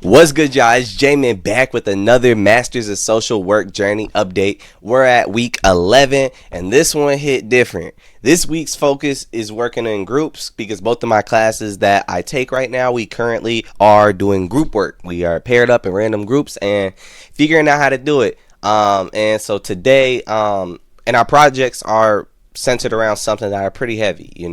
What's good, y'all? It's J-Man back with another Masters of Social Work Journey update. We're at week 11, and this one hit different. This week's focus is working in groups because both of my classes that I take right now, we currently are doing group work. We are paired up in random groups and figuring out how to do it. And so today, and our projects are centered around something that are pretty heavy.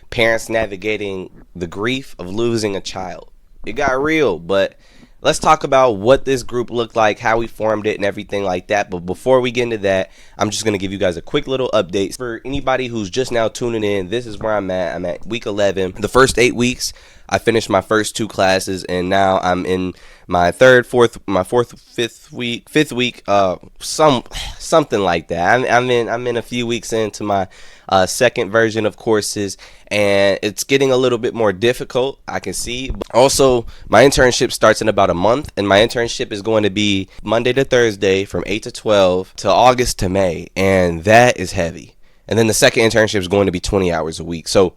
Parents navigating the grief of losing a child. It got real, but let's talk about what this group looked like, how we formed it, and everything like that. But before we get into that, I'm just going to give you guys a quick little update. For anybody who's just now tuning in, this is where I'm at. I'm at week 11. The first 8 weeks, I finished my first 2 classes, and now I'm in my fifth week, something like that. I'm in a few weeks into my second version of courses, and it's getting a little bit more difficult, I can see. Also, my internship starts in about a month, and my internship is going to be Monday to Thursday from 8 to 12 to August to May, and that is heavy. And then the second internship is going to be 20 hours a week. So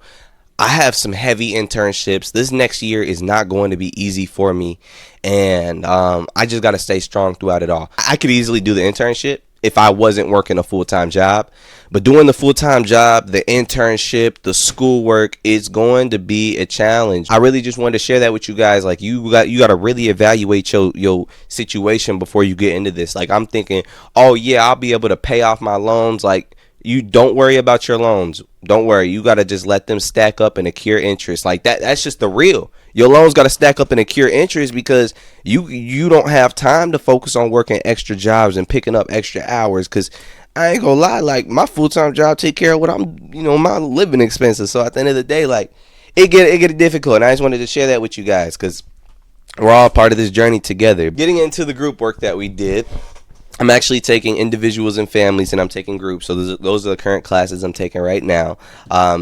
I have some heavy internships. This next year is not going to be easy for me, and I just got to stay strong throughout it all. I could easily do the internship if I wasn't working a full-time job, but doing the full-time job, the internship, the schoolwork is going to be a challenge. I really just wanted to share that with you guys. Like, you got to really evaluate your situation before you get into this. Like, I'm thinking, oh yeah, I'll be able to pay off my loans. Like, you don't worry about your loans. Don't worry. You got to just let them stack up and accrue interest. Like that's just the real. Your loans got to stack up and accrue interest because you don't have time to focus on working extra jobs and picking up extra hours. Because I ain't gonna lie, like my full-time job take care of what my living expenses. So at the end of the day, like it get difficult. And I just wanted to share that with you guys because we're all part of this journey together. Getting into the group work that we did, I'm actually taking individuals and families, and I'm taking groups. So those are the current classes I'm taking right now.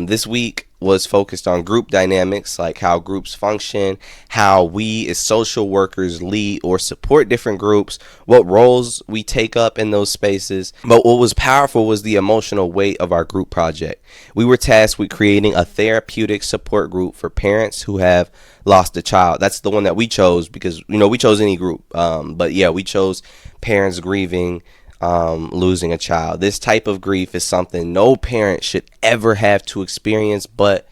This week was focused on group dynamics, like how groups function, how we as social workers lead or support different groups, what roles we take up in those spaces. But what was powerful was the emotional weight of our group project. We were tasked with creating a therapeutic support group for parents who have lost a child. That's the one that we chose because, we chose any group. But yeah, we chose parents grieving losing a child. This type of grief is something no parent should ever have to experience, but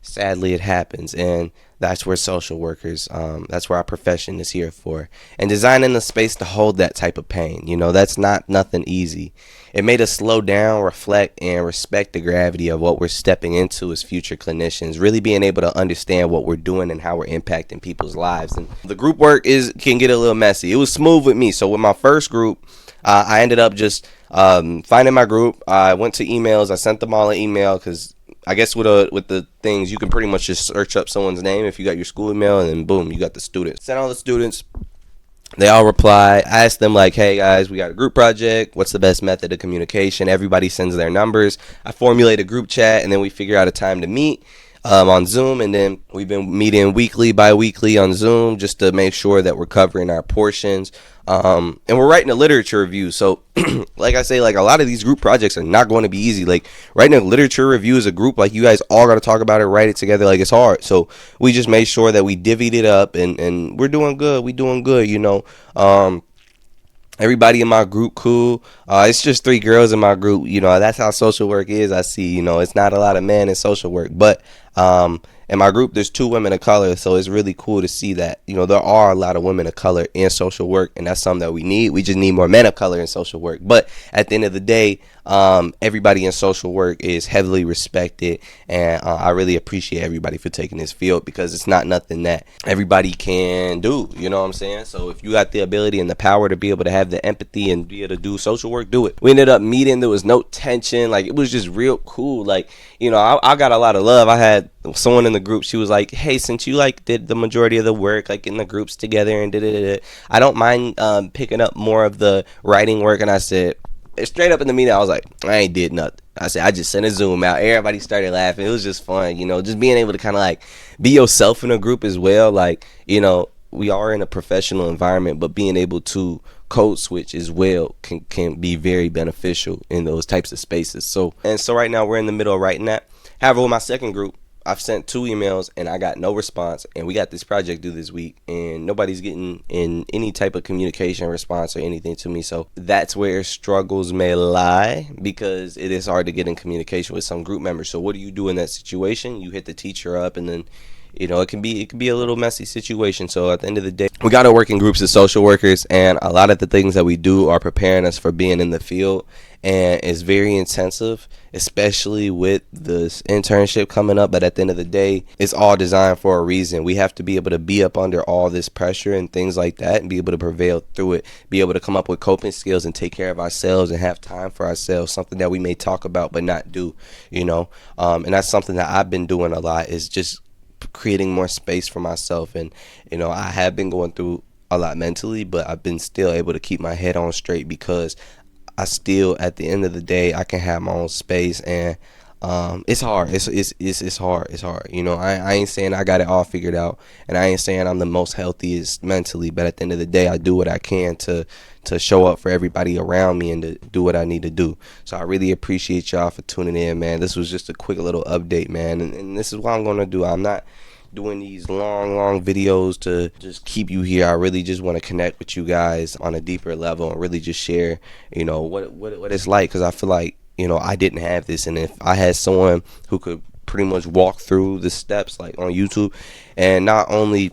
sadly it happens, and that's where social workers, that's where our profession is here for. And designing a space to hold that type of pain, that's not nothing easy. It made us slow down, reflect, and respect the gravity of what we're stepping into as future clinicians, really being able to understand what we're doing and how we're impacting people's lives. And the group work can get a little messy. It was smooth with me. So with my first group, I ended up just finding my group. I went to emails. I sent them all an email because I guess with the things, you can pretty much just search up someone's name if you got your school email, and then boom, you got the students. Sent all the students. They all reply. I asked them like, hey guys, we got a group project. What's the best method of communication? Everybody sends their numbers. I formulate a group chat, and then we figure out a time to meet on Zoom. And then we've been meeting weekly, bi-weekly on Zoom just to make sure that we're covering our portions. And we're writing a literature review. So like I say, like a lot of these group projects are not going to be easy. Like writing a literature review as a group, like you guys all got to talk about it, write it together. Like it's hard. So we just made sure that we divvied it up, and we're doing good. We doing good, Everybody in my group cool. It's just 3 girls in my group. That's how social work is. I see, it's not a lot of men in social work, but in my group there's 2 women of color, so it's really cool to see that there are a lot of women of color in social work, and that's something that we need. We just need more men of color in social work. But at the end of the day, everybody in social work is heavily respected, and I really appreciate everybody for taking this field because it's not nothing that everybody can do. You know what I'm saying? So if you got the ability and the power to be able to have the empathy and be able to do social work, do it. We ended up meeting. There was no tension. Like it was just real cool. Like I got a lot of love. I had someone in the group, she was like, hey, since you did the majority of the work in the groups together and I don't mind picking up more of the writing work. And I said, straight up in the meeting, I was like, I ain't did nothing. I said, I just sent a Zoom out. Everybody started laughing. It was just fun, just being able to kind of be yourself in a group as well. We are in a professional environment, but being able to code switch as well can be very beneficial in those types of spaces. So right now we're in the middle of writing that. However, with my second group, I've sent 2 emails and I got no response, and we got this project due this week, and nobody's getting in any type of communication response or anything to me. So that's where struggles may lie, because it is hard to get in communication with some group members. So what do you do in that situation? You hit the teacher up, and then it can be a little messy situation. So at the end of the day, we got to work in groups as social workers, and a lot of the things that we do are preparing us for being in the field, and it's very intensive, especially with this internship coming up. But at the end of the day, it's all designed for a reason. We have to be able to be up under all this pressure and things like that, and be able to prevail through it, be able to come up with coping skills and take care of ourselves and have time for ourselves, something that we may talk about but not do. And that's something that I've been doing a lot, is just creating more space for myself. And I have been going through a lot mentally, but I've been still able to keep my head on straight, because I still, at the end of the day, I can have my own space. And it's hard. It's hard. It's hard. I ain't saying I got it all figured out, and I ain't saying I'm the most healthiest mentally, but at the end of the day, I do what I can to show up for everybody around me and to do what I need to do. So I really appreciate y'all for tuning in, man. This was just a quick little update, man, and this is what I'm gonna do. I'm not doing these long videos to just keep you here. I really just want to connect with you guys on a deeper level and really just share, what it's like, because I feel like, I didn't have this, and if I had someone who could pretty much walk through the steps, like on YouTube, and not only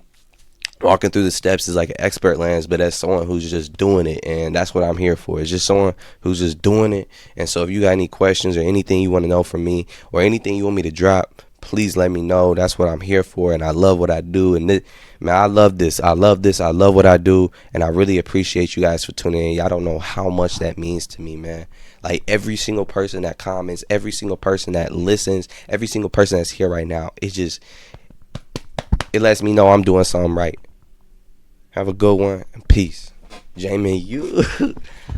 walking through the steps is like an expert lens, but as someone who's just doing it, and that's what I'm here for. It's just someone who's just doing it. And so if you got any questions or anything you want to know from me, or anything you want me to drop, please let me know. That's what I'm here for, and I love what I do. And man, I love this. I love what I do, and I really appreciate you guys for tuning in. Y'all don't know how much that means to me, man. Like, every single person that comments, every single person that listens, every single person that's here right now, it lets me know I'm doing something right. Have a good one, and peace. Jamie,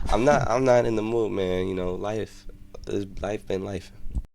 I'm not in the mood, man. Life been life.